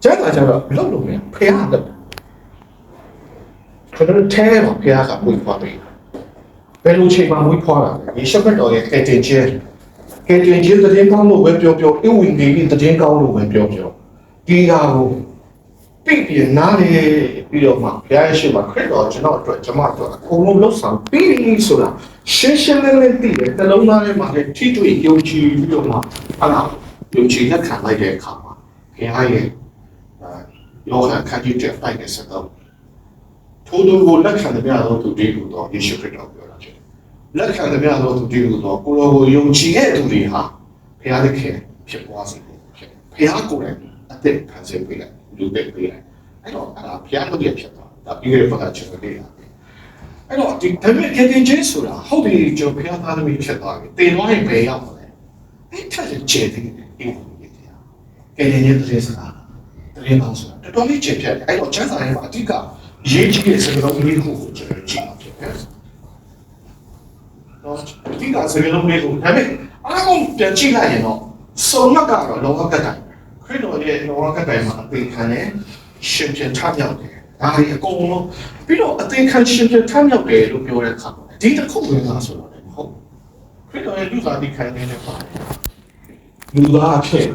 ကျန်တာကျတော့လုံးလုံးနဲ့ဖះတော့ကျွန်တော်ထဲမှာဖះကပွေဖွားပေးဘယ်လိုချိန်မှမွေးဖွားတာလဲရေရှက်ဘက်တော်ရဲ့ကဲတင်ချင်းတည်င်းကောင်းလို့ပဲပြောအဝင်နေပြီးတည်င်းကောင်းလို့ပဲပြောဒီဟာကိုပြနားလေပြီးတော့မှဘုရားရှိခိုးခရစ်တော်ကျွန်တော်အတွက်ကျွန်မတို့အကုန်လုံးလှုပ်ဆောင်ပြီးဆိုတာရှင်းလင်းသိတယ်တလုံးသားထဲမှာလည်းထိတွေ့ယုံကြည်ပြီးတော့မှအဲ့ဒါယုံကြည်လက်ခံလိုက်တဲ့အခါမှာဘုရားရဲ့ယောဟန်ခန်းကြီးတဲ့ဖိုက်တဲ့စကားထိုးသူကိုလက်ခံတဲ့များသောသူတွေကတော့ယေရှုခရစ်တော်ပြောတာဖြစ်လက်ခံတဲ့များသောသူတွေကတော့ကိုယ်တော်ကိုယုံကြည်တဲ့သူတွေဟာဘုရားသခင်ဖြစ်သွားစေတယ်ဖြစ်ဘုရားကိုယ်တိုင်အသက်ခံစေပေးလိုက်လူတွေပေးလိုက်အဲ့တော့အဲ့ဒါဘုရားလုပ်ရဖြစ်သွားဒါပြီးရတဲ့ချက်တွေရတယ်အဲ့တော့ဒီဓမ္မကတိချင်းဆိုတာဟုတ်ပြီကျွန်တော်ဘုရားသားသမီးဖြစ်သွားပြီတင်သွားရင်ဘယ်ရောက်မလဲအဲ့ထက်ကျတဲ့ဒီလိုမျိုးတရားကဲရင်တဲ့စကားတရင်အောင်ဆိုတာတော်တော်လေးချက်ပြတ်တယ်အဲ့တော့ကျမ်းစာထဲမှာအဓိကရေးကြည့်တဲ့စကားလုံးလေးကိုကျွန်တော်ကြည့်အောင်ဖြစ်တယ်တော့ဒီကစကားလုံးလေးကိုဒါပေမဲ့အားလုံးပြန်ကြည့်လိုက်ရင်တော့စုံမကတော့လောကကတိုင်ခရစ်တော်ရဲ့လောကကတိုင်မှာအသေးခံတဲ့ရှင်ပြန်ထမြောက်တယ်ဒါရီအကုန်လုံးပြီးတော့အသေးခံရှင်ပြန်ထမြောက်တယ်လို့ပြောတဲ့အခါဒီတစ်ခုဝင်လာဆိုတော့လည်းဟုတ်ခရစ်တော်ရဲ့လူသားဒီခံနေတဲ့ပါတယ်လူသားအဖြစ်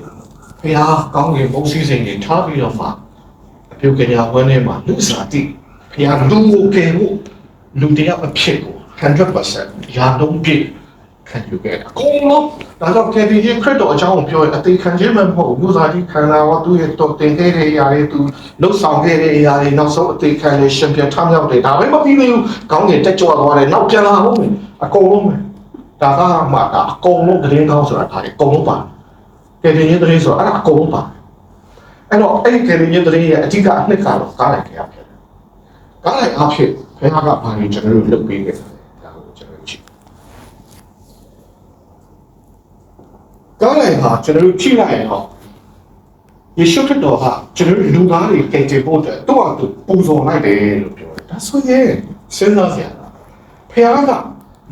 ဘုရားကောင်းကင်ဘုန်းစည်းစိမ်တွေထားပြီးတော့မှအပြုကညာဝန်းထဲမှာလူစားတိဘုရားလူကိုကယ်ဖို့လူတရားအဖြစ်ကို 100% ရာနှုန်းပြည့်ခံယူခဲ့အကုန်လုံးဒါကြောင့်ကယ်တင်ခြင်းခရစ်တော်အကြောင်းကိုပြောရင်အသေးခံခြင်းမဟုတ်ဘူးလူသားကြီးခန္ဓာဝသူ့ရဲ့တော်တင်ခဲ့တဲ့အရာတွေသူလှုပ်ဆောင်ခဲ့တဲ့အရာတွေနောက်ဆုံးအသေးခံတဲ့ရှင်ပြန်ထမြောက်တယ်ဒါပဲမပြီးသေးဘူးကောင်းကင်တက်ကြွသွားတယ်နောက်ပြန်လာဖို့အကုန်လုံးပဲဒါကမှဒါအကုန်လုံးသတင်းကောင်းဆိုတာဒါတွေအကုန်လုံးပါကယ်တင်ခြင်းသတင်းဆိုတာအဲ့ဒါအကုန်လုံးပါအဲ့တော့အဲ့ဒီကယ်တင်ခြင်းသတင်းရဲ့အဓိကအနှစ်ကတော့ကားလိုက်ကြရဖြစ်တယ်ကားလိုက်အဖြစ်ဘုရားကဘာလို့ကျွန်တော်တို့လုပ်ပေးခဲ့တယ်ဒါကိုကျွန်တော်ကြည့်ကားလိုက်ဟာကျွန်တော်တို့ကြည့်လိုက်ရင်တော့ယေရှုခရစ်တော်ဟာကျွန်တော်တို့လူသားတွေကယ်တင်ဖို့အတွက်သူ့အတူပူဇော်လိုက်တယ်လို့ပြောတယ်ဒါဆိုရင်စဉ်းစားစရာဘုရားက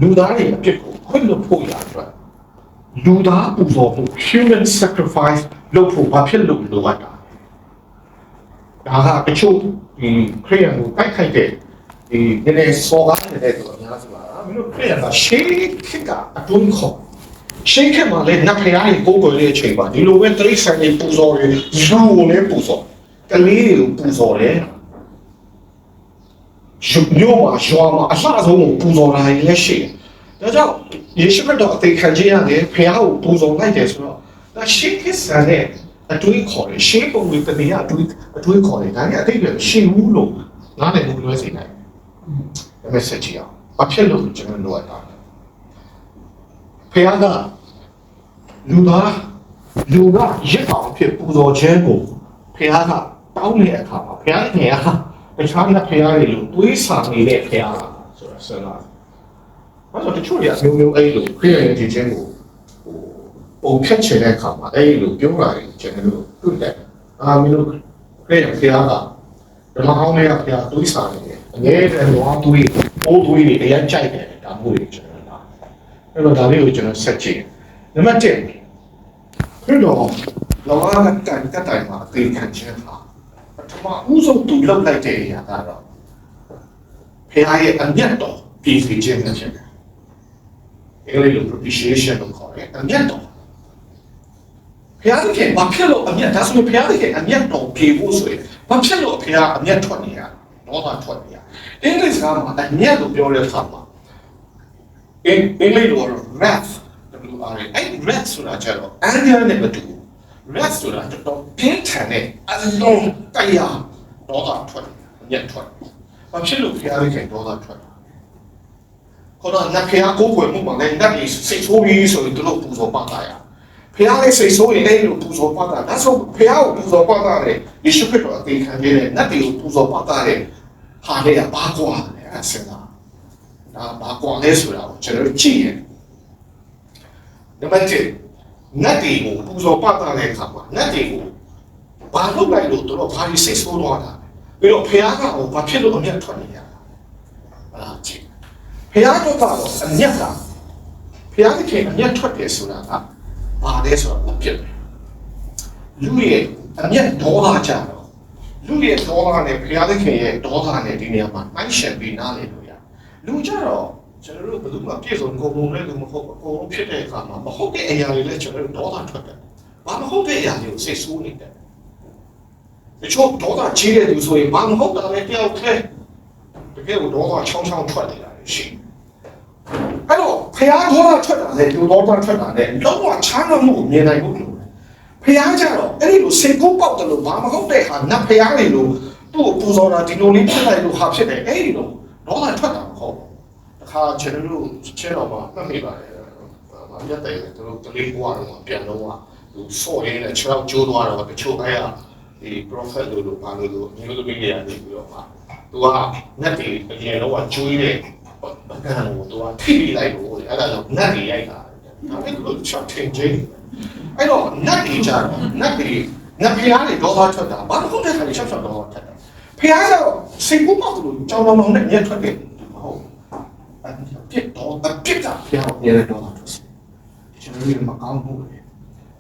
လူသားတွေအပြစ်ကိုခွင့်လွှတ်ဖို့ရအတွက်လူသားပူဇော်မှု human sacrifice လုပ်ဖို့ဘာဖြစ်လို့လိုအပ်တာဒါကအချို့ဒီခရိယန်ကိုတိုက်ခိုက်တဲ့ဒီနည်းနည်းစော်ကားနေတဲ့သူအများစုပါမင်းတို့ခရိယန်ကရှေးခေတ်ကအတွန်းခေါ်ရှေးခေတ်မှာလည်းနတ်ဖျားကြီးကိုယ်ကိုယ်လေးအချိန်ပါဒီလိုပဲတိရစ္ဆာန်တွေပူဇော်တယ်လူကိုလည်းပူဇော်ကလေးတွေကိုပူဇော်တယ်မြို့မှာရွာမှာအလှဆုံးကိုပူဇော်တာလည်းရှိတယ်ဒါကြောင့်ယေရှုခရစ်တော်အသေးခံခြင်းရတယ်ဖျားကိုပူဇော်လိုက်တယ်ဆိုတော့ဒါရှေးခေတ်ဆန်တဲ့အတွေးခေါ်တယ်ရှေးပုံတွေတနေရအတွေးခေါ်တယ်ဒါကအတိတ်ကရှေးဘူးလို့နားလည်မှုလွဲစေနိုင်တယ် message ကြီးအောင်ဘာဖြစ်လို့ကျွန်တော်တို့တာဖျားကလူကရစ်အောင်ဖြစ်ပူဇော်ခြင်းကိုဖျားကတောင်းတဲ့အခါမှာဖျားငယ်ဟာတခြားနဲ့ဖျားတွေလို့တွေးဆနေတဲ့ဖျားဆိုတာဆန္ဒဘာလို့တချို့ရမျိုးအဲ့လိုခရိယန်ဒီခြင်းကိုပုံဖြတ်ချင်တဲ့အခါမှာအဲ့လိုပြောတာကျွန်တော်တို့တွေ့တယ်မင်းတို့ခရိယန်ဖျားကဓမ္မဟောင်းတွေကဖျားတွေးဆနေတယ်အငယ်တဲ့သူတွေပိုးတွေအရင်ကြိုက်တယ်ဒါမျိုးတွေကျွန်တော်လာအဲ့တော့ဒါလေးကိုကျွန်တော်ဆက်ကြည့်နံပါတ်1ခရစ်တော်လောကကတိုင်မှာအသေးခံခြင်းဟာပထမဦးဆုံးသူလုပ်လိုက်တဲ့အရာကတော့ဖခင်ရဲ့အမျက်တော်ပြည်စီခြင်းနဲ့ဖြစ်တယ်။အဲ့ဒီလို propitiation လို့ခေါ်တယ်အမျက်တော်ဖခင်ဘာဖြစ်လို့အမျက်ဒါဆိုရင်ဖခင်အမျက်တော်ပြေဖို့ဆိုရင်ဘာဖြစ်လို့ဖခင်အမျက်ထွက်နေရဒေါသထွက်နေရအင်္ဂလိပ်စကားမှာအမျက်လို့ပြောတဲ့အခါမှာအင်္ဂလိပ်လို wrath အဲ့ wrath ဆိုတာကျတော့ anger နဲ့မတူဘူး wrath ဆိုတာတော့ပြင်းထန်တဲ့အလုံးတရားဒေါသထွက်အမျက်ထွက်ဘာဖြစ်လို့ဖခင်ဒေါသထွက်ခေါ်တော့လက်ဖျားကိုယ်ွယ်မှုမှာလည်းနတ်ကြီးစိတ်ဆိုးပြီးဆိုရင်တို့ပူဇော်ပါတာရဖျားလေးစိတ်ဆိုးရင်အဲ့လိုပူဇော်ပါတာဒါဆိုဖျားကိုပူဇော်ပါတာလေယေရှုခရစ်တော်အသေးခံခဲ့တဲ့နတ်တွေကိုပူဇော်ပါတာလေဟာလေဘာကွာလဲအစင်တာဒါဘာကွာလဲဆိုတာကိုကျွန်တော်ကြည့်ရင်နံပါတ်1နတ်တွေကိုပူဇော်ပါတာတဲ့အခါမှာနတ်တွေကိုဘာလုပ်လိုက်လို့တို့ဘာစိတ်ဆိုးသွားတာပြီးတော့ဖျားကဘာဖြစ်လို့အမျက်ထွက်နေရတာကြည့်ဖျားတော့အမျက်ကဖျားသခင်အမျက်ထွက်တယ်ဆိုတာကဘာလဲဆိုတော့ဖြစ်တယ်လူရဲ့ အမျက်ဒေါသကြတော့လူရဲ့ဒေါသနဲ့ဘုရားသခင်ရဲ့ဒေါသနဲ့ဒီနေရာမှာနှိုင်းယှဉ်ပြီးနားလည်လို့ရလူကြတော့ကျွန်တော်တို့ဘယ်သူမှပြည့်စုံကုန်လုံးလည်းမဟုတ်အကုန်လုံးဖြစ်တဲ့အခါမှာမဟုတ်တဲ့အရာတွေလည်းကျွန်တော်တို့ဒေါသထွက်တယ်ဘာမဟုတ်တဲ့အရာတွေကိုစိတ်ဆိုးနေတယ်တချို့ဒေါသကြီးတဲ့သူဆိုရင်ဘာမဟုတ်တာလည်းတယောက်တည်းတကယ်ကိုဒေါသချောင်းချောင်းထွက်နေတာရှိအဲ့တော့ဖျားဒေါသထွက်တာလေလူဒေါသထွက်တာလေလုံးဝချမ်းသာမှုမြင်နိုင်ဖို့လိုတယ်ဖျားကြတော့အဲ့ဒီလိုစိတ်ကူးပေါက်တယ်လို့ဘာမဟုတ်တဲ့ဟာနတ်ဖျားတွေလို့သူ့ကိုပူဇော်တာဒီလိုလေးဖြစ်လိုက်လို့ဟာဖြစ်တယ်အဲ့ဒီလိုဒေါသထွက်တာမဟုတ်ဘူးတခါကျွန်တော်တို့ချက်တော့မှမှတ်မိပါတယ်မြတ်တယ်သူတို့တလေးဘွားတော့ပြန်တော့သူစော်ရင်းနဲ့ခြေထောက်ကျိုးသွားတော့တချို့အဲ့ဒီ prophet လို့ဘာလို့မျိုးသမီးတွေကနေပြီးတော့မှသူကနတ်တွေအရင်တော့ကျွေးတဲ့ပကံကိုသူကထိပြီးလိုက်လို့အဲ့ဒါကြောင့်နတ်တွေရိုက်တာဒါပေမဲ့ချက်ထင်ချင်းအဲ့တော့နတ်တွေကြတော့နတ်ဖျားတွေဒေါသထွက်တာဘာလို့ဟုတ်တဲ့ခါလေးချက်တော့ထွက်တာဖျားကတော့စိတ်ကူးပေါက်လို့ကြောင်ကြောင်နဲ့ညက်ထွက်တယ်ဟုတ်ပြစ်တော့ပြစ်တာဖျားကိုရဲဒေါသထွက်စီကျွန်တော်တို့မကောင်းဘူးလ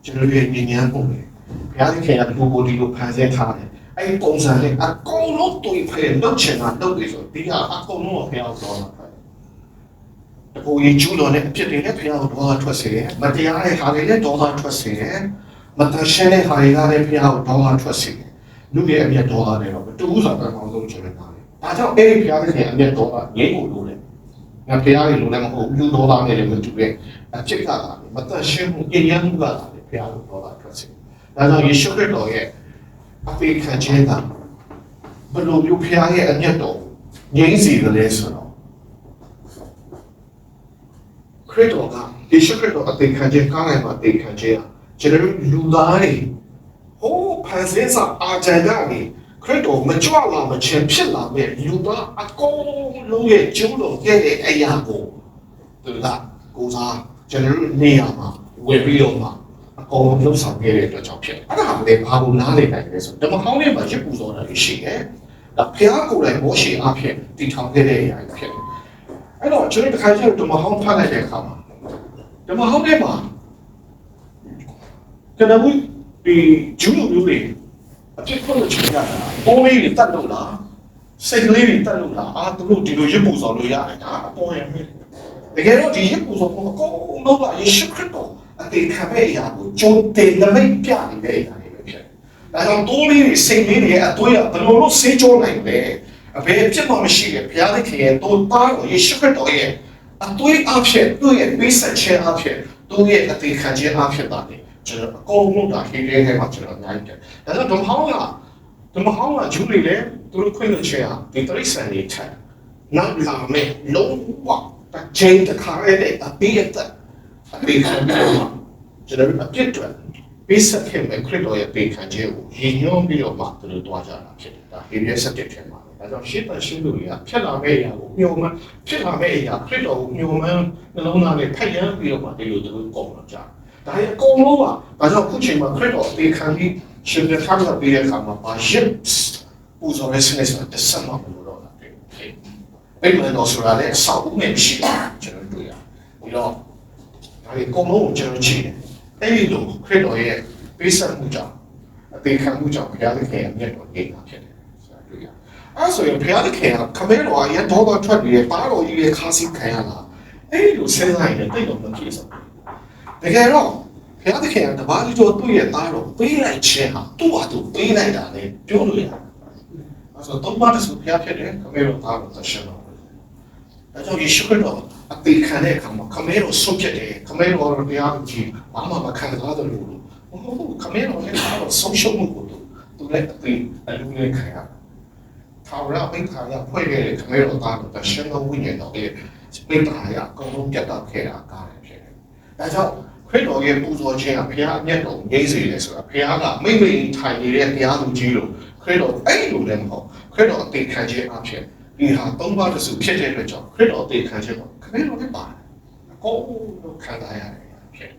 ေကျွန်တော်တို့ညဉ့်ညမ်းဖို့လေဘုရားသခင်ကဒီကိုဒီလိုဖန်ဆင်းထားတယ်အဲ့ဒီပုံစံလေးအကုန်လုံးတွေ့ဖယ်လုပ်ချင်တာလုပ်ပြီးဆိုဒီကအကုန်လုံးကိုဘုရားတော်တာတပူကြီးကျူးတော်နဲ့အဖြစ်တွေနဲ့ဘုရားကိုဒေါသထွက်စေတယ်မတရားတဲ့ဟာတွေနဲ့ဒေါသထွက်စေတယ်မတန်ရှင်းတဲ့ဟာတွေကလည်းဘုရားကိုဒေါသထွက်စေတယ်လူရဲ့အမျက်ဒေါသတွေတော့တူးဆိုတာအကောင်းဆုံးချင်တာလေဒါကြောင့်အဲ့ဒီဘုရားသခင်အမျက်ဒေါသငြိမ်းဖို့လိုတယ်ငါဘုရားရဲ့လိုလည်းမဟုတ်ဘူးလူဒေါသနဲ့လည်းမတူတဲ့အဖြစ်ကလာမတန်ရှင်းမှုအញ្ញမ်းမှုကလာတယ်ဘုရားကိုဒေါသထွက်စေဒါကြောင့်ယေရှုခရစ်တော်ရဲ့အဖေခံခြင်းကဘယ်လိုမျိုးဖျားရဲ့အမျက်တော်ငြိမ်းစီတယ်လဲဆိုတော့ခရစ်တော်ကယေရှုခရစ်တော်အသေးခံခြင်းကားနိုင်မှာအသေးခံခြင်းကျွန်တော်လူသားတွေဟိုးဖန်ဆင်းစာအာဂျန်ကနေခရစ်တော်မကြွလာမချင်းဖြစ်လာတဲ့လူသားအကုန်လုံးရဲ့ကျိုးတော်ခဲ့တဲ့အရာကိုသူကကိုစားကျွန်တော်နေရာမှာဝယ်ပြီးတော့မှအကုန်လုံးလှုပ်ဆောင်ခဲ့တဲ့အတွက်ကြောင့်ဖြစ်တယ်။အဲ့ဒါကလည်းဘာလို့နားလည်နိုင်လဲဆိုတော့ဓမ္မဟောင်းထဲမှာရစ်ပူဇော်တာရှိတယ်။ဒါဘုရားကိုယ်တိုင်မောရှေအဖြစ်တည်ထောင်ခဲ့တဲ့အရာဖြစ်တယ်။အဲ့တော့ကျွန်တော်တစ်ခါကျတော့ဓမ္မဟောင်းဖတ်လိုက်တဲ့အခါမှာဓမ္မဟောင်းထဲမှာကျွန်တော်ဒီဂျူးလူမျိုးတွေအဖြစ်ကိုချင်ရတာပေါ်လေးတွေတတ်လို့လားစိတ်ကလေးတွေတတ်လို့လားသူတို့ဒီလိုရစ်ပူဇော်လို့ရတယ်ဒါအပေါ်ရမယ်။တကယ်တော့ဒီရစ်ပူဇော်ကိုအကုန်လုံးကယေရှုခရစ်တော်အတေခံမဲ့အရာကိုကျုံတင်နမိတ်ပြနေတဲ့အရာတွေပဲဖြစ်တယ်။ဒါကြောင့်တိုးလေးတွေစိတ်လေးတွေအသွေးကဘယ်လိုလုပ်ဆေးကြောနိုင်လဲ။အဘယ်ဖြစ်မှမရှိတဲ့ဘုရားသခင်ရဲ့တိုးသားကိုယေရှုခရစ်တော်ရဲ့အသွေးအဖြစ်သူ့ရဲ့ပေးဆက်ခြင်းအဖြစ်သူ့ရဲ့အတေခံခြင်းအဖြစ်ပါလေ။ကျွန်တော်အကုန်လုံးဒါခေလေးထဲမှာကျွန်တော်အများကြီးတယ်။ဒါကြောင့်ဓမ္မဟောင်းကဂျူးတွေလည်းသူတို့ခွင့်လို့ချင်အောင်ဒီတရိစ္ဆာန်တွေထက်နောက်လာမဲ့လုံးဝတစ်ချိန်တစ်ခါရဲ့အပိယတ်အပေခံပြီးတော့ကျွန်တော်အပြစ်တွေပေးဆက်ခဲ့မဲ့ခရစ်တော်ရဲ့ပေခံခြင်းကိုရည်ညွှန်းပြီးတော့မှသူတို့တွားကြတာဖြစ်တယ်ဒါဟေဘရဲ7ထဲမှာဒါကြောင့်ရှေ့ပတ်ရှင်းလို့ရဖြစ်လာမဲ့အရာကိုညှို့မှဖြစ်လာမဲ့အရာခရစ်တော်ကိုညှို့မှနှလုံးသားနဲ့ဖျက်ပြီးတော့မှဒီလိုသူတို့ကုန်တော့ကြဒါရဲ့အကုန်လုံးကဒါကြောင့်ခုချိန်မှာခရစ်တော်ပေခံပြီးရှင်ပြန်ထားလာပြီးတဲ့အခါမှာပါရှစ်ပူဇော်ရစနစ်ဆိုတာတစ်ဆက်မှမလို့တော့တာဖြစ်တယ်အဲ့ဒီတော့ဆိုတာလည်းစောက်ဦးနဲ့ရှိတာကျွန်တော်တွေ့ရပြီးတော့ဒါတွေအကုန်လုံးကိုကျွန်တော်ကြည့်တယ်။အဲ့ဒီလိုခရစ်တော်ရဲ့ပေးဆက်မှုကြောင့်အသေးခံမှုကြောင့်ဘုရားသခင်ရဲ့မြတ်တော်ကြီးတာဖြစ်တယ်ဆိုတာတွေ့ရတယ်။အဲ့ဆိုရင်ဘုရားသခင်ကခမဲတော်အရင်တော်တော်ထွက်ပြီးပါတော်ကြီးရဲ့ခါးစီခံရတာအဲ့ဒီလိုစဉ်းစားရင်တိတ်တော့မပြေစုံဘူး။တကယ်တော့ဘုရားသခင်ကတပါးကြီးတော်သူ့ရဲ့သားတော်ပေးလိုက်ခြင်းဟာသူ့ဟာသူပေးလိုက်တာလေပြောလို့ရတယ်။အဲ့ဆိုတော့ဘာလို့ဆိုဘုရားဖြစ်တယ်ခမဲတော်သားတော်သရှင်တော်ဒါကြောင့်ယေရှုခရစ်တော်အသေးခံတဲ့အခါမှာခမဲတော်ဆုံးဖြတ်တယ်ခမဲတော်တရားကြီးဘာမှမခံစားတယ်လို့ဟုတ်ခမဲတော်လည်းတော့ဆုံးရှုံးမှုကိုသူလည်းအသေးအလူလေးခံရထာဝရဘိခါရဖွဲ့ခဲ့တဲ့ခမဲတော်သားတော်ရှင်တော်ဝိညာဉ်တော်ရဲ့ဘိခါရအကုန်လုံးပြတ်တော့ခဲ့တာကားတယ်ဖြစ်တယ်ဒါကြောင့်ခရစ်တော်ရဲ့ပူဇော်ခြင်းကဘုရားအမျက်တော်ငြိမ်းစေတယ်ဆိုတာဘုရားကမိမ့်မိန်ထိုင်နေတဲ့တရားသူကြီးလို့ခရစ်တော်အဲ့လိုလည်းမဟုတ်ခရစ်တော်အသေးခံခြင်းအဖြစ်ဒီဟာသုံးပါးတစုဖြစ်တဲ့အတွက်ကြောင့်ခရစ်တော်အသေးခံခြင်းကိုခရစ်တော်လည်းပါတယ်အကုန်လုံးခံစားရတယ်ဖြစ်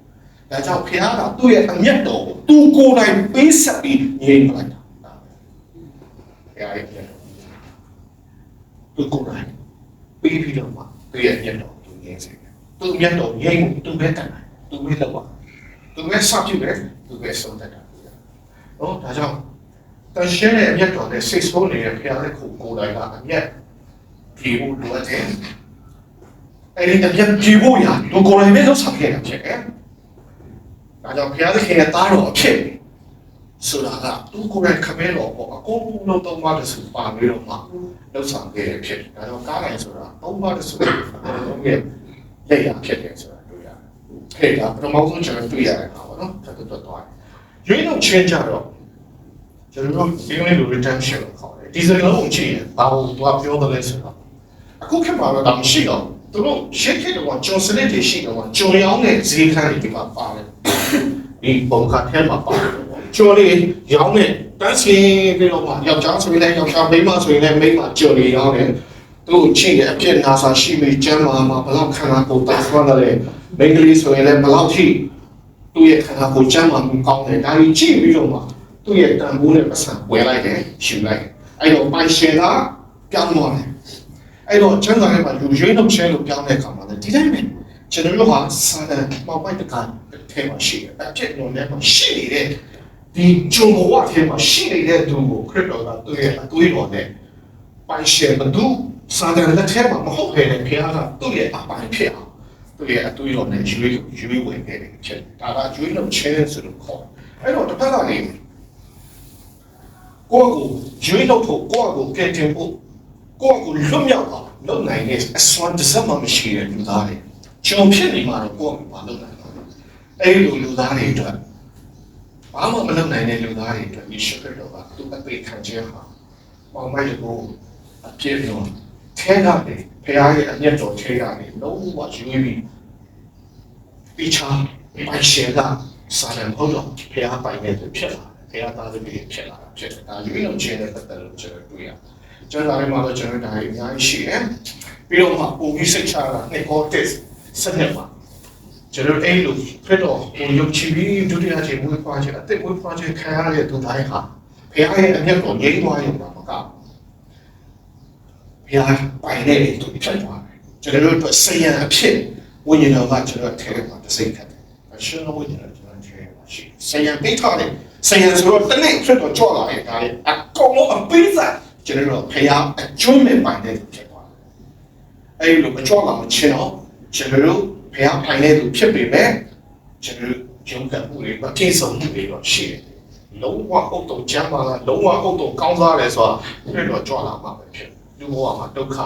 ဒါကြောင့်ဘုရားကသူ့ရဲ့အမျက်တော်ကိုသူကိုယ်တိုင်ပေးဆက်ပြီးငြိမ်းလိုက်တာဘုရားရဲ့သူကိုယ်တိုင်ပေးပြီးတော့မှသူ့ရဲ့အမျက်တော်ကိုငြိမ်းစေတယ်သူ့အမျက်တော်ငြိမ်းသူပဲတတ်တယ်သူပဲလောက်ပါသူပဲဆောက်ပြတယ်သူပဲဆုံးတတ်တာဒါ နော်ဒါကြောင့်တန်ရှင်းတဲ့အမျက်တော်နဲ့စိတ်ဆိုးနေတဲ့ဖခင်ရဲ့ကိုယ်တိုင်ကအမျက်ပြေဖို့လိုအပ်တယ်အဲ့ဒီအမျက်ပြေဖို့ရလူကိုယ်တိုင်ပဲလုပ်ဆောင်ခဲ့တာဖြစ်တယ်ဒါကြောင့်ဖခင်ရဲ့သားတော်အဖြစ်ဆိုတာကသူကိုယ်တိုင်ခမဲတော်ပေါ့အကုန်လုံးသုံးပါးတစုပါပြီးတော့မှလှုပ်ဆောင်ခဲ့ရဖြစ်တယ်ဒါကြောင့်ကားတိုင်းဆိုတာသုံးပါးတစုအကုန်လုံးရဲ့လက်ရဖြစ်တယ်ဆိုတာတွေ့ရတယ်ခေတ်ကပထမဆုံးကျွန်တော်တွေ့ရတဲ့အခါပေါ့နော်တက်တက်သွားရွေးလို့ချင်းကြတော့ကျွန်တော်ဒီလို redemption ကိုခေါ်တယ်ဒီစကားလုံးကြည့်ရင်ဘာလို့သူကပြောတယ်လဲဆိုတော့အခုခေတ်မှာတော့မရှိတော့သူတို့ရှေ့ခေတ်တော့ကျွန်စနစ်တွေရှိတော့ကျွန်ရောင်းတဲ့ဈေးခန်းတွေဒီမှာပါတယ်ဒီပုံခါထဲမှာပါတယ်ကျော်လေးရောင်းတဲ့တန်းစင်းပြီးတော့မှယောက်ျားဆိုရင်လည်းယောက်ျားမိန်းမဆိုရင်လည်းမိန်းမကျော်လေးရောင်းတယ်သူ့ချင်းရဲ့အပြစ်နာစာရှိပြီးကျမ်းမာမှာဘလောက်ခန္ဓာကိုယ်တာဆွမ်းတယ်မိန်းကလေးဆိုရင်လည်းဘလောက်ထိသူ့ရဲ့ခန္ဓာကိုယ်ကျမ်းမာမှုကောင်းတယ်ဒါကြီးကြည့်ပြီးတော့မှသူ့ရဲ့တန်ဖိုးနဲ့ပတ်စံဝယ်လိုက်တယ်ယူလိုက်အဲ့တော့ပိုင်ရှင်ကပြောင်းသွားတယ်အဲ့တော့ကျမ်းစာထဲမှာလူရွေးနှုတ်ချင်းလို့ပြောင်းတဲ့အခါမှာလည်းဒီတိုင်းပဲကျွန်တော်တို့ဟာစာတန်မောက်ပိုက်တကန်ထဲမှာရှိတယ်အပြစ်လုံးထဲမှာရှိနေတဲ့ဒီဂျုံဘဝထဲမှာရှိနေတဲ့သူကိုခရစ်တော်ကသူ့ရဲ့အသွေးတော်နဲ့ပိုင်ရှင်ဘသူစာတန်လက်ထဲမှာမဟုတ်ခဲ့တဲ့ဘုရားကသူ့ရဲ့အပိုင်ဖြစ်အောင်သူ့ရဲ့အသွေးတော်နဲ့ရွေးဝင်ခဲ့တဲ့ဖြစ်ဒါကရွေးနှုတ်ချင်းဆိုလို့ခေါ်အဲ့တော့တစ်ဖက်ကနေကိုယ့်ကိုရွေးနှုတ်ဖို့ကိုယ့်ကိုကဲတင်ဖို့ကိုယ့်ကိုလွတ်မြောက်အောင်လုပ်နိုင်တဲ့အစွမ်းတစ်စက်မှမရှိတဲ့လူသားတွေဂျုံဖြစ်နေမှာတော့ကိုယ့်ကိုမလုပ်နိုင်ဘူးအဲ့ဒီလူသားတွေအတွက်ဘာမှမလုပ်နိုင်တဲ့လူသားတွေအတွက်ယေရှုခရစ်တော်ကသူ့အသေးခံခြင်းဟာပေါင်းမိုက်ကိုအပြည့်လုံးထဲကနေဖခင်ရဲ့အမျက်တော်ထဲကနေလုံးဝရွေးပြီးဒီချာပိုင်ရှင်ကစာရန်ဟုတ်တော့ဖခင်ပိုင်နေတယ်ဖြစ်လာတယ်ဖခင်သားသမီးဖြစ်လာတာဖြစ်တယ်ဒါရွေးလုံးခြင်းနဲ့ပတ်သက်လို့ကျွန်တော်တွေ့ရတယ်ကျွန်တော်လည်းမတော့ကျွန်တော်ဒါအများကြီးရှိတယ်ပြီးတော့မှပုံပြီးစိတ်ချတာနဲ့ cortex စနစ်မှာကျွန်တော်အဲ့လိုဖြစ်တော့ဟိုရုပ်ချပြီးဒုတိယချိန်မွေးဖွားခြင်းအသက်မွေးဖွားခြင်းခံရတဲ့သူတိုင်းဟာဘုရားရဲ့အမျက်တော်ငြိမ်းသွားရုံနဲ့မကဘုရားပိုင်တဲ့သူဖြစ်သွားတယ်ကျွန်တော်တို့ဆယံအဖြစ်ဝိညာဉ်တော်ကကျွန်တော်ထဲမှာတစ်စိတ်ခတ်တယ်အရှင်တော်ဝိညာဉ်တော်ကျွန်တော်ထဲမှာရှိဆယံပိထားတယ်ဆယံဆိုတော့တနေ့ဖြစ်တော့ကြောက်လာတယ်ဒါလေအကုန်လုံးအပိစားကျွန်တော်တို့ဘုရားအကျွမ်းမဲ့ပိုင်တဲ့သူဖြစ်သွားတယ်အဲ့လိုမကြောက်လာမချင်းတော့ကျွန်တော်တို့ဘုရားပိုင်တဲ့သူဖြစ်ပေမဲ့ကျွန်တော်ရုံးကန်မှုတွေမပြေဆုံးမှုတွေတော့ရှိတယ်လုံးဝအုတ်တုံချမ်းပါလားလုံးဝအုတ်တုံကောင်းစားတယ်ဆိုတာပြတော့ကြွလာမှာပဲဖြစ်လူဘဝမှာဒုက္ခ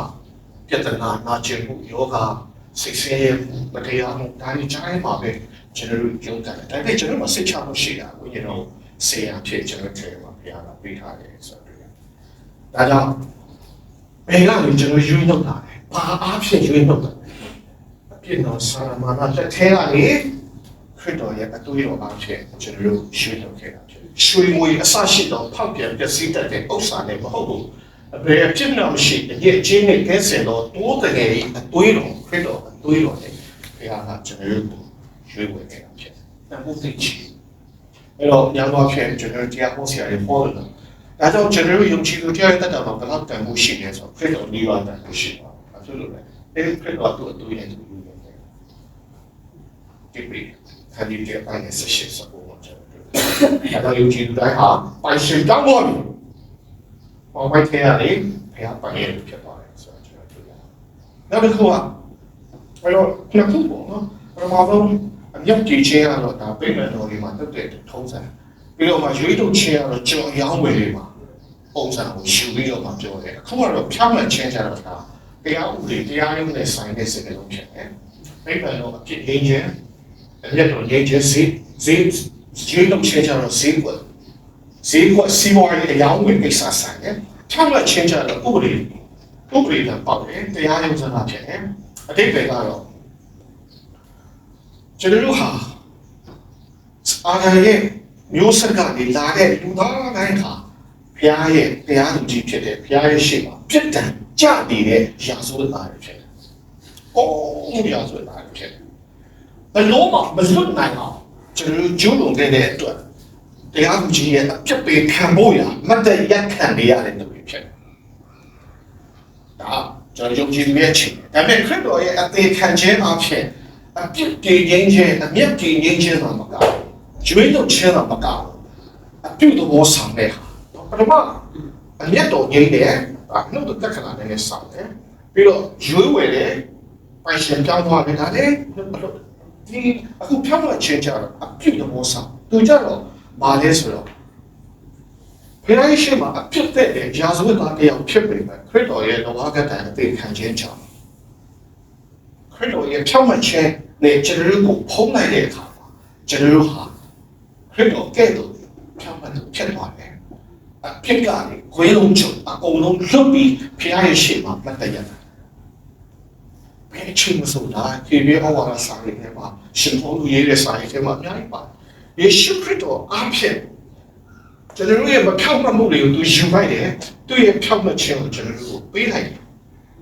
ပြဿနာနာကျင်မှုယောဂစိတ်ဆင်းရဲမှုမတရားမှုဒါတွေကြားမှာပဲကျွန်တော်တို့ရုံးကန်တယ်ဒါပေမဲ့ကျွန်တော်မစိတ်ချမှုရှိတာကိုကျွန်တော်ဆေးရဖြစ်ကျွန်တော်ထဲမှာဘုရားကပေးထားတယ်ဆိုတော့ဒါကြောင့်ဘယ်ကနေကျွန်တော်ယူနှုတ်လာတယ်ဘာအားဖြင့်ယူနှုတ်လာအပြစ်တော်ဆာမနာလက်ထဲကနေခရစ်တော်ရဲ့အသွေးတော်အားဖြင့်ကျွန်တော်တို့ယူနှုတ်ခဲ့တာဖြစ်ရွှေငွေအစရှိသောဖောက်ပြန်ပျက်စီးတတ်တဲ့ဥစ္စာနဲ့မဟုတ်ဘူးအဘယ်ဖြစ်မှမရှိအကျဉ်းချင်းနဲ့ကဲဆင်တော့တိုးတကယ်အသွေးတော်ခရစ်တော်အသွေးတော်နဲ့ဘုရားကကျွန်တော်တို့ရွှေဝင်ခဲ့တာဖြစ်တယ်။ဘုသိချီအဲ့တော့ညောင်းဖြင့်ကျွန်တော်တရားဟောဆရာတွေဟောတယ်ဒါကြောင့်ကျွန်တော်ယုံကြည်သူတရားတတ်တာမှာဘယ်လောက်တန်ဖို့ရှိလဲဆိုတော့ခရစ်တော်လေးပါတန်ဖို့ရှိပါဘာဖြစ်လို့လဲအဲ့ဒီခရစ်တော်သူ့အတူရဲ့သူယူနေတယ်ဒီပြည်ခါဒီတဲ့ပိုင်းနဲ့ဆက်ရှိစပေါ်မှာကျွန်တော်ယုံကြည်သူတိုင်းဟာပိုင်ရှင်တောင်းပါပြီ။ဘာမှထဲရတယ်ဘုရားပိုင်ရဖြစ်ပါတယ်ဆိုတော့ကျွန်တော်တွေ့ရတယ်။နောက်တစ်ခုကအဲ့တော့နှစ်ခုပေါ့နော်ပထမဆုံးအမြတ်ကြီးချင်းကတော့ဒါပြိမဲ့တော်တွေမှာတက်တဲ့ထုံးစံပြီးတော့မှရွေးထုတ်ချင်းကတော့ကြော်ရောင်းဝယ်တွေမှာပုံစံကိုရှုပြီးတော့မှပြောတယ်အခုကတော့ဖြောင်းမှန်ချင်းကြတော့ဒါတရားဥပဒေတရားရုံးနဲ့ဆိုင်တဲ့စကားလုံးဖြစ်တယ်ပြိမဲ့တော်အဖြစ်ရင်းချင်းအမြတ်တော်ရင်းချင်းစီရွေးထုတ်ချင်းကြတော့ဈေးကွက်စီးပွားရေးအယောင်းဝင်ကိစ္စဆိုင်တယ်ဖြောင်းမှန်ချင်းကြတော့ဥပဒေကပေါက်တယ်တရားရုံးစကားဖြစ်တယ်အတိတ်ပဲကတော့ကျွန်တော်တို့ဟာအာဏာရဲ့မျိုးဆက်ကနေလာတဲ့လူသားတိုင်းဟာဘုရားရဲ့တရားသူကြီးဖြစ်တဲ့ဘုရားရဲ့ရှေ့မှာပြစ်ဒဏ်ကြနေတဲ့ရာဇဝတ်သားတွေဖြစ်တယ်။အော်ရာဇဝတ်သားတွေဖြစ်တယ်။ဘယ်လိုမှမလွတ်နိုင်အောင်ကျွန်တော်တို့ကျူးလွန်ခဲ့တဲ့အတွက်တရားသူကြီးရဲ့အပြစ်ပေးခံဖို့ရမတ်တရက်ခံနေရတဲ့သူတွေဖြစ်တယ်။ဒါကျွန်တော်ယုံကြည်တဲ့ချင်းဒါပေမဲ့ခရစ်တော်ရဲ့အသေးခံခြင်းအဖြစ်အပြစ်တည်ခြင်းအမျက်တည်ခြင်းမှာမကောင်းကျွေးလို့ချင်းတော့မကောင်း ပြုတ်တော့ဆောင်တဲ့ဟာပထမအမျက်တော်ငိမ့်တယ်နှုတ်တက်ခဏနဲ့ဆောင်တယ်ပြီးတော့ရွေးဝယ်တယ်ပိုင်ရှင်ပြောင်းသွားတယ်ဒါလည်းဒီအခုဖြောင်းမှချင်းကြတော့အပြုတ်တော့ဆောင်သူကြတော့မာလဲဆိုတော့ဖခင်ရှိမှအဖြစ်တဲ့ရာဇဝတ်သားတယောက်ဖြစ်ပေမဲ့ခရစ်တော်ရဲ့လောကဓာတ်အသေးခံခြင်းကြောင့်ခရစ်တော်ရဲ့ဖြောင်းမှချင်းနဲ့ကျွန်တော်တို့ကိုဖုံးလိုက်တဲ့အခါမှာကျွန်တော်တို့ဟာခရစ်တော်ကဲ့သို့ဖြောင်းမှဖြစ်သွားတယ်အဖြစ်ကနေခွေးလုံးချုပ်အကုန်လုံးလွတ်ပြီးဖခင်ရဲ့ရှိမှမတည့်ရတယ်ဘယ်ချိန်မှဆိုတာဒီဘေးအဝါစာရင်းထဲမှာရှင်ဘောလူရေးတဲ့စာရင်းထဲမှာအများကြီးပါယေရှုခရစ်တော်အားဖြင့်ကျွန်တော်ရဲ့မဖြောင့်မတ်မှုတွေကိုသူယူလိုက်တယ်သူရဲ့ဖြောင့်မတ်ခြင်းကိုကျွန်တော်တို့ပေးလိုက်တယ်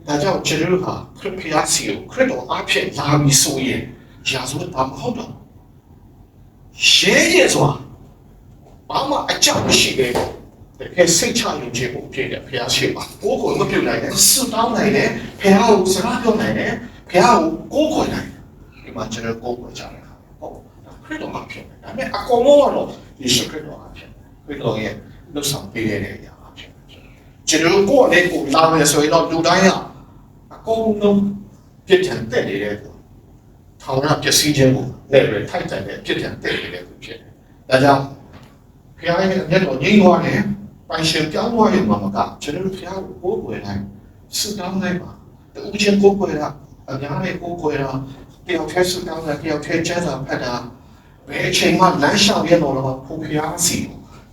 ဒါကြောင့်ကျွန်တော်တို့ဟာခရစ်ဖျားစီကိုခရစ်တော်အားဖြင့်လာပြီးဆိုရင်ရာဇဝတ်သားမဟုတ်တော့ရဲရဲစွာဘာမှအကြောင်းမရှိတဲ့တကယ်စိတ်ချရင်ခြင်းကိုဖြစ်တယ်ဖျားရှိပါကိုယ်ကိုမပြုတ်နိုင်တယ်စွတောင်းနိုင်တယ်ဖျားကိုစကားပြောနိုင်တယ်ဖျားကိုကိုယ်ခေါ်နိုင်တယ်ဒီမှာကျွန်တော်ကိုယ်ခေါ်ကြတယ်ဟုတ်ခရစ်တော်အားဖြင့်ဒါပေမဲ့အကုန်လုံးကတော့ယေရှုခရစ်တော်အားဖြင့်ခရစ်တော်ရဲ့လှဆောင်ပေးတဲ့အရာအားဖြင့်ကျွန်တော်ကိုယ်နဲ့ကိုယ်လာမယ်ဆိုရင်တော့လူတိုင်းကအကုန်လုံးပြည့်ထန်တက်နေတဲ့ထောင်ရပျက်စီးခြင်းကိုလည်းပဲထိုက်တန်တဲ့ပြည့်ထန်တက်နေတဲ့သူဖြစ်တယ်ဒါကြောင့်ဖခင်ရဲ့မျက်တော်ငြိမ်းသွားတယ်ပိုင်ရှင်ပြောင်းသွားရင်မှမကကျွန်တော်ဖခင်ကိုကိုယ်ွယ်လိုက်ဆုတောင်းလိုက်ပါတူချင်းကိုကိုယ်ရအများနဲ့ကိုကိုယ်ရတယောက်တည်းဆုတောင်းတယ်တယောက်တည်းကျမ်းစာဖတ်တာဘယ်အချိန်မှလမ်းလျှောက်ရတော့ဖခင်စီ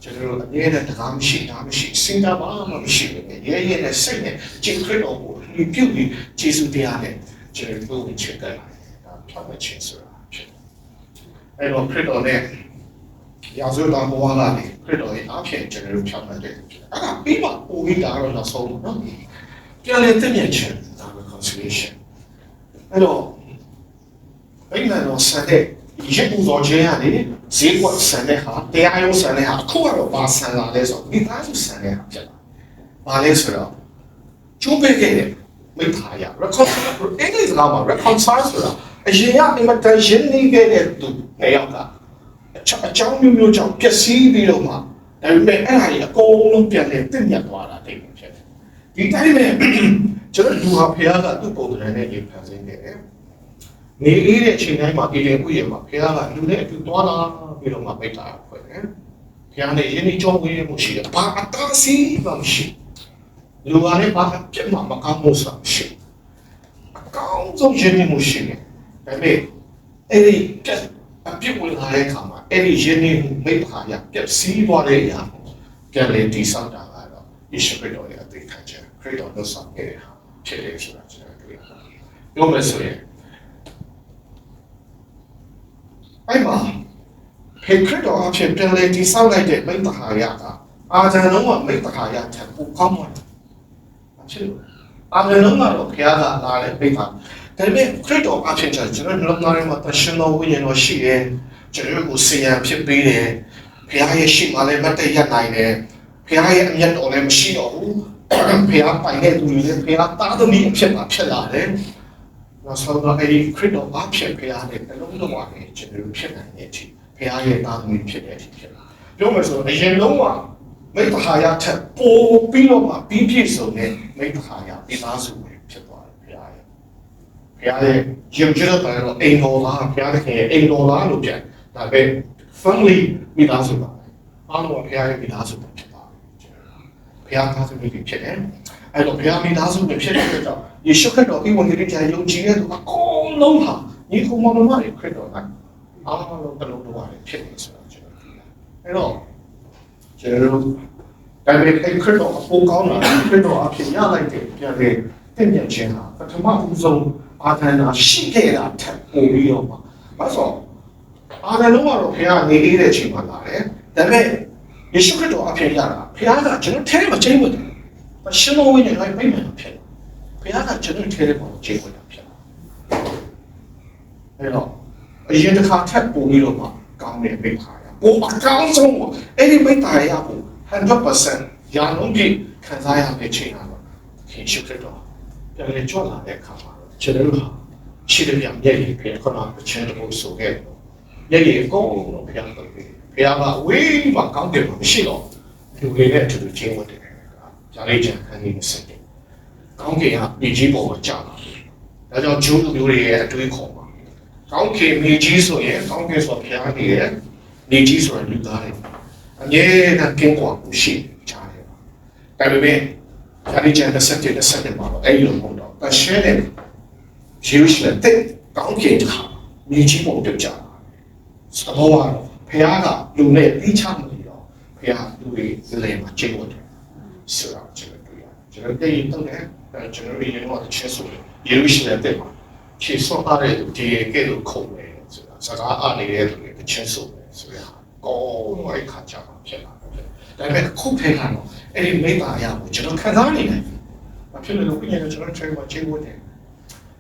ကျွန်တော်အမြဲတမ်းတကားမရှိတာမရှိစင်တာဘာမှမရှိဘူးရဲရဲနဲ့စိတ်နဲ့ကျင့်ခရစ်တော်ကိုဒီပြုပြီးယေရှုတရားနဲ့ကျွန်တော်ကိုချစ်တယ်ဒါဖြောင့်မချင်းဆိုတာဖြစ်အဲ့တော့ခရစ်တော်နဲ့ရာဇဝတ်တော်ဘဝလာနေခရစ်တော်ရဲ့အားဖြင့်ကျွန်တော်ဖြောင့်မတ်တယ်ဖြစ်အဲ့ဒါပြီးမှပိုပြီးတာတော့နောက်ဆုံးနော်ပြန်လေသိမြင်ခြင်းဒါ reconciliation အဲ့တော့ဘယ်နဲ့တော့ဆက်တဲ့ရေပူဇော်ခြင်းကနေဈေးကွက်ဆန်တဲ့ဟာတရားရုံးဆန်တဲ့ဟာအခုကတော့ဘာဆန်လာလဲဆိုတော့မိသားစုဆန်တဲ့ဟာဖြစ်လာ။ဘာလဲဆိုတော့ကျိုးပေးခဲ့တဲ့မိသားရ reconcile အင်္ဂလိပ်စကားမှာ reconcile ဆိုတာအရင်ကအင်မတန်ရင်းနှီးခဲ့တဲ့သူနှစ်ယောက်ကအကြောင်းမျိုးကြောင့်ပျက်စီးပြီးတော့မှဒါပေမဲ့အဲ့ဒါကြီးအကုန်လုံးပြန်လဲတင့်မြတ်သွားတာတိတ်ဖြစ်တယ်။ဒီတိုင်းပဲကျွန်တော်လူဟာဖခင်ကသူ့ပုံစံနဲ့ရေဖန်ဆင်းခဲ့တယ်။နေအေးတဲ့အချိန်တိုင်းမှာအေလင်ဥယျာဉ်မှာဖခင်ကလူနဲ့အတူသွားလာပြီးတော့မှမိသားခွဲတယ်။ဖခင်နဲ့ယဉ်ကျေးကြောင်းဝေးမှုရှိတယ်။ဘာအတားစီးမှမရှိ။လူကလည်းဘာပြတ်မှမကောင်းမှုမရှိ။အကောင်းဆုံးယဉ်ကျေးမှုရှိတယ်။ဒါပေမဲ့အဲ့ဒီအပြစ်ဝင်လာတဲ့အခါမှာအဲ့ဒီယဉ်ကျေးမှုမိသားရပြည့်စည်သွားတဲ့အရာပြန်လေတည်ဆောက်တာကတော့ယေရှုခရစ်တော်ရဲ့အသေးခံချက်ခရစ်တော်လို့ဆောင်ခဲ့တဲ့ဟာဖြစ်တယ်ဆိုတာကျွန်တော်တွေ့ရတယ်။ပြောမယ်ဆိုရင်အဲ့မှာခရစ်တော်အဖြစ်ပြန်လေတည်ဆောက်လိုက်တဲ့မိသားရကအာဇန်လုံးကမိသားရထက်ပိုကောင်းတယ်။အဖြစ်လို့အာဇန်လုံးကတော့ဘုရားကလာတဲ့မိသားဒါပေမဲ့ခရစ်တော်အဖြစ်ကျွန်တော်လုံးသားထဲမှာတရှင်တော်ဝိညာဉ်တော်ရှိတယ်ကျွန်တော်ကိုစေရန်ဖြစ်ပေးတယ်ဘုရားရဲ့ရှိမှလည်းမတည့်ရနိုင်တယ်ဘုရားရဲ့အမျက်တော်လည်းမရှိတော့ဘူးဘုရားပိုင်တဲ့သူတွေလည်းဘုရားသားသမီးအဖြစ်မှာဖြစ်လာတယ်နောက်ဆုံးတော့အဲဒီခရစ်တော်အဖြစ်ဘုရားနဲ့အလုံးစုံပါနေကျွန်တော်ဖြစ်နိုင်တဲ့အချိန်ဘုရားရဲ့သားသမီးဖြစ်တဲ့အချိန်ဖြစ်လာပြောမယ်ဆိုအရင်လုံးကမိသားရထက်ပိုပြီးတော့မှပြီးပြည့်စုံတဲ့မိသားရမိသားစုတွေဖြစ်သွားတယ်ဘုရားရဲ့ယုံကြည်တဲ့တော့အိမ်တော်သားဘုရားသခင်ရဲ့အိမ်တော်သားလို့ပြန်ဒါပဲ family မိသားစုပါအားလုံးကဘုရားရဲ့မိသားစုပဲဖြစ်ပါတယ်ဘုရားသားစုတွေဖြစ်တယ်အဲ့တော့ဘုရားမိသားစုတွေဖြစ်တဲ့အတွက်ကြောင့်ယေရှုခရစ်တော်ဤဝန်ကြီးတရားယုံကြည်တဲ့သူအကုန်လုံးဟာညီကောင်မောင်နှမတွေခရစ်တော်ကအားလုံးတလုံးလုံးပါတယ်ဖြစ်နေဆိုတော့ကျွန်တော်အဲ့တော့ကျွန်တော်ဒါပေမဲ့ခရစ်တော်အဖို့ကောင်းတာခရစ်တော်အဖြစ်ရလိုက်တဲ့ပြန်လေတင့်မြတ်ခြင်းဟာပထမဦးဆုံးအာသနာရှိခဲ့တာထပ်ပို့ပြီးတော့မှာမဆိုအာသလုံးကတော့ဘုရားနေအေးတဲ့ချိန်မှာလာတယ်ဒါပေမဲ့ယေရှုခရစ်တော်အဖြစ်ရတာဘုရားကကျွန်တော်ထဲမှာချိန်ဝင်တယ်ရှင်တော်ဝိညာဉ်ကပြိမှန်ဖြစ်တယ်ဘုရားကကျွန်တော်ထဲမှာချိန်ဝင်တာဖြစ်တယ်အဲ့တော့အရင်တစ်ခါထပ်ပို့ပြီးတော့မှာကောင်းတဲ့မိသားရပို့အကောင်းဆုံးအဲ့ဒီမိသားရကို 100% ရာလုံးပြည့်ခံစားရမယ့်ချိန်လာတော့ယေရှုခရစ်တော်ပြန်လေကြွလာတဲ့အခါမှာကျွန်တော်တို့ရှိတဲ့မျက်ရည်ဖေခေါ်တာချင်းတို့ဆိုခဲ့တယ်မျက်ရည်ကိုဘုရားတော်ဘု ဘုရားကဝေးမှာကောင်းတယ်လို့မရှိတော့လူတွေနဲ့အတူတူချင်းဝတ်တယ်ဂျာလေးချန်ခန်းကြီးနဲ့ဆက်တယ်ကောင်းကင်ကမြေကြီးပေါ်မှာကြာလာဒါကြောင့်ဂျိုးလူမျိုးတွေရဲ့အတွေးခေါ်ပါကောင်းကင်မြေကြီးဆိုရင်ကောင်းကင်ဆိုဘုရားနေရဲ့မြေကြီးဆိုရင်လူသားတွေအမြဲတမ်းကင်းကွာမှုရှိကြတယ်ဒါပေမဲ့ဂျာလေးချန်နဲ့ဆက်တယ်မှာတော့အဲ့လိုမဟုတ်တော့တရှင်းတယ်ယေရုရှလင်တဲ့ကောင်းကင်ကမြေကြီးပေါ်တက်ကြစတော့ဘုရားကလူနဲ့အိချမလို့တော့ဘုရားလူတွေလည်းမှာကျင့်ဝတ်တယ်ဆိုတော့ကျွန်တော်တွေ့ရတယ်ကျွန်တော်တည်တော့တယ်ကျွန်တော်ရင်းတော့တစ်ချက်ဆိုယေရုရှလင်တဲ့မှာခြေစောထားတဲ့ဒီကဲလို့ခုံတယ်ဆိုတာစကားအားနေတဲ့သူတွေတစ်ချက်ဆိုတယ်ဆိုရကောင်းဝိုက်ခါကြမှာဖြစ်လာတယ်ဒါပေမဲ့ခုထဲကတော့အဲ့ဒီမိဘအရာကိုကျွန်တော်ခံစားနေတယ်ဘာဖြစ်လို့လဲကျွန်တော်ကျွန်တော်ကျင့်ဝတ်တယ်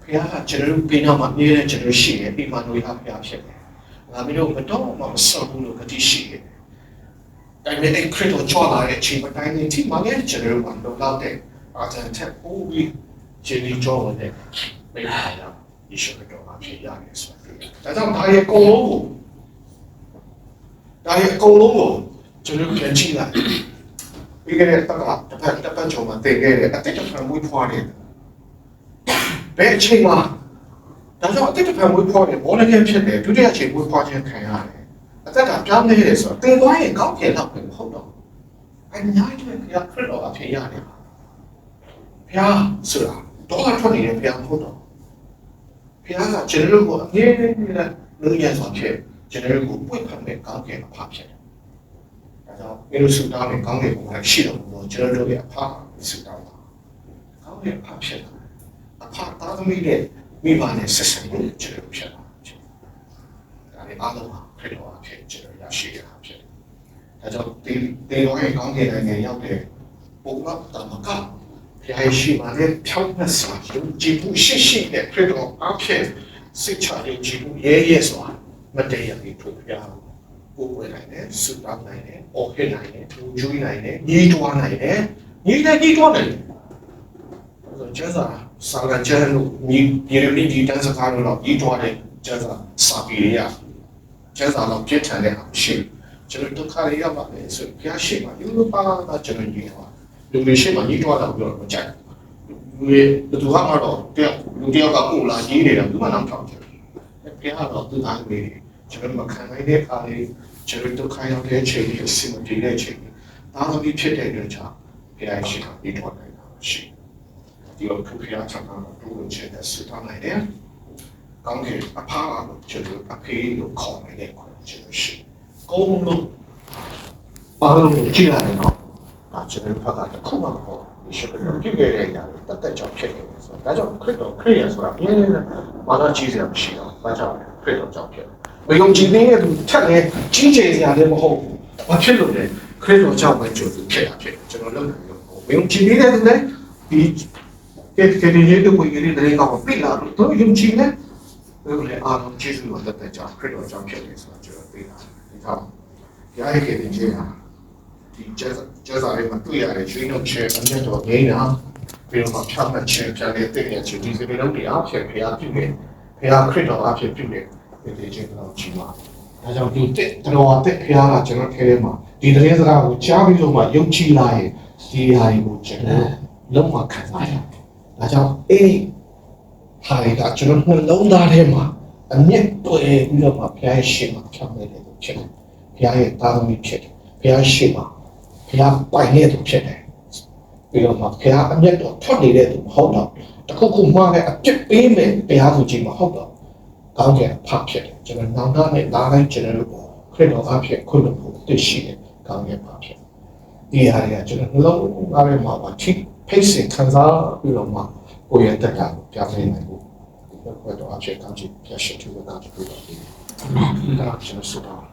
ဘုရားကကျွန်တော်ပြနာမှာနေတဲ့ကျွန်တော်ရှိတယ်ပြီးမှလို့ရဘုရားဖြစ်တယ်ငါမျိုးမတော့မဆောက်ဘူးလို့ကတိရှိတယ်ဒါပေမဲ့ခရစ်တော်ကြွလာတဲ့အချိန်တိုင်းနေ့ဒီမှာလည်းကျွန်တော်တို့လောက်တဲ့အာတန်တက်ပိုးပြီးခြေလေးကြောဝင်တဲ့မိဘအရာယေရှုခရစ်တော်အဖြစ်ရတယ်ဆိုတော့ဒါကြောင့်ဒါရဲ့အကုန်လုံးကိုကျွန်တော်ပြန်ကြည့်လိုက်ပြီးခဲ့တဲ့တစ်ပတ်ကျော်မှာတည်ခဲ့တဲ့အတိတ်ကံမွေးဖွားတယ်ဘယ်အချိန်မှာဒါကြောင့်အတိတ်ကံမွေးဖွားတယ်ဘောလကန်ဖြစ်တယ်ဒုတိယအချိန်မွေးဖွားခြင်းခံရတယ်အသက်ကပြောင်းနေတယ်ဆိုတော့တင်သွားရင်ကောင်းတယ်တော့မဟုတ်တော့အများကြီးပဲဘုရားခရစ်တော်အဖြစ်ရတယ်ဘုရားဆိုတာတော့ထွက်နေတယ်ဘုရားမဟုတ်တော့ဘုရားကကျွန်တော်တို့ကိုအမြဲတမ်းလူရန်ဆောင်ဖြစ်ကျွန်တော်တို့ကိုပွင့်ဖက်မဲ့ကောင်းကင်အဖဖြစ်တယ်ဒါကြောင့်ယေရုရှလင်နဲ့ကောင်းကင်ဘုရားရှိတော်မူသောကျွန်တော်တို့ရဲ့အဖဆုတောင်းပါကောင်းကင်အဖဖြစ်တယ်အဖသားသမီးနဲ့မိဘနဲ့ဆက်ဆံရေးကျွန်တော်ဖြစ်တာဒါလည်းအားလုံးခရစ်တော်အဖြစ်ကျွန်တော်ရရှိရတာဖြစ်တယ်ဒါကြောင့်တေတော်ရဲ့ကောင်းကင်နိုင်ငံရောက်တဲ့ပုံမှန်တမကဘုရားရှိမှလည်းဖြောင်းနှစာယုံကြည်မှုရှိတဲ့ခရစ်တော်အဖြစ်စိတ်ချယုံကြည်မှုရဲစွာမတရားပြီးထုတ်ပြအောင်ကိုယ်ဝယ်နိုင်တယ်စူတောင်းနိုင်တယ်အော်ဟစ်နိုင်တယ်လူကျွေးနိုင်တယ်ညီးတွားနိုင်တယ်ညီးတွားနိုင်တယ်ကျဆာစာကကျန်လို့ညီရမီဒီတန်းစကားလို့ညီးတွားတယ်ကျဆာစာပီရကျဆာတော့ပြစ်ထန်တဲ့အောင်ရှိကျွန်တော်ဒုက္ခတွေရောက်ပါလေဆိုဖျားရှိမှယူလို့ပါတာကျွန်တော်ညီးတွားလူတွေရှိမှညီးတွားတော့ပြောတော့မကြိုက်လူတွေဘယ်သူမှတော့တယောက်လူတယောက်ကကိုလာညီးနေတာဘူးမှတော့ထောက်တယ်ဖျားတော့သူသားတွေကျွန်တော်မခံနိုင်တဲ့အခါလေးကျွန်တော်ဒုက္ခရောက်တဲ့အချိန်လေးအဆင်မပြေတဲ့အချိန်လေးဒါမှမဖြစ်တဲ့အတွက်ကြောင့်ဖျားရှိမှညီးတွားနိုင်တာရှိဒီလိုဖျားချတာတော့ဝင်ချင်တဲ့စတောင်းနိုင်တယ်ကောင်းကင်အဖားကိုကျွန်တော်အဖေလို့ခေါ်နေတဲ့ခွင့်ကျွန်တော်ရှိကုန်းလို့ပါလို့ကြည့်ရတယ်နော်ဒါကျွန်တော်ဖတ်တာတစ်ခုမှမဟုတ်ဒီရှိတဲ့ပြည့်ခဲ့တဲ့အရာတွေတက်ကြောင်ဖြစ်နေတယ်ဆိုတော့ဒါကြောင့်ခရစ်တော်ခရစ်ယာဆိုတာပြင်းနေတာဘာသာကြီးစရာမရှိတော့ဘာကြောင့်ခရစ်တော်ကြောင့်ဖြစ်တယ်ဘယ်ုံကြည်နေတဲ့သူထက်လဲကြီးကျယ်စရာလည်းမဟုတ်ဘူးဘာဖြစ်လို့လဲခရစ်တော်ကြောင့်ပဲကြိုးသူဖြစ်တာဖြစ်ကျွန်တော်လုပ်နေလို့ဘယ်ုံကြည်နေတဲ့သူလည်းဒီကဲဒီတို့ဝင်နေတဲ့တဲ့ကောင်ပြလာတော့ယုံကြည်နေဘယ်လိုလဲအားလုံးကျေးဇူးတော်တက်ကြောင့်ခရစ်တော်ကြောင့်ဖြစ်တယ်ဆိုတော့ကျွန်တော်သိတာဒီကောင်ရားရဲ့ကဲဒီကျေးဟာဒီကျဲစာလေးမှာတွေ့ရတယ်ရွှေနှုတ်ချဲအမြတ်တော်ငိမ့်တာပြီးတော့ဖြတ်မှတ်ချဲပြန်တဲ့တဲ့ရဲ့ချီဒီစပင်းလုံးတွေအားဖြင့်ဖျားပြုတယ်ဖျားခရစ်တော်အားဖြင့်ပြုတယ်ဒီချင်းတော့ကြီးပါဒါကြောင့်ဒီတဲ့တော်တဲ့ဖျားကကျွန်တော်ထဲထဲမှာဒီသတင်းစကားကိုကြားပြီးတော့မှယုံကြည်လာရင်ဒီဟာကိုကျွန်တော်လုံးဝခံစားရတယ်ဒါကြောင့်အဲ့ဒီဟာတွေကကျွန်တော်နှလုံးသားထဲမှာအမြင့်တွေ့ပြီးတော့မှဘုရားရှိမှဖြောင်းနေတဲ့သူဖြစ်တယ်ဘုရားရဲ့တာသမီဖြစ်တယ်ဘုရားရှိမှဘုရားပိုင်တဲ့သူဖြစ်တယ်ပြီးတော့မှဘုရားအမျက်တော်ထွက်နေတဲ့သူမဟုတ်တော့တခုခုမှလည်းအပြစ်ပေးမယ်ဘုရားသူကြီးမဟုတ်တော့ကောင်းကင်ဖဖြစ်တယ်ကျွန်တော်နောင်တနဲ့လာတိုင်းကျွန်တော်တို့ခရစ်တော်အဖြစ်ခွင့်လို့သိရှိတယ်ကောင်းကင်ဖဖြစ်ဒီဟာတွေကကျွန်တော်နှလုံးသားထဲမှာထိဖိတ်စင်ခံစားပြီးတော့မှကိုယ့်ရဲ့တက်တာကိုပြသနိုင်ဖို့ဒီဘက်တော့အဖြစ်ကောင်းချင်ပြရှိသူကတာဖြစ်လို့ဒါကျွန်တော်စတော့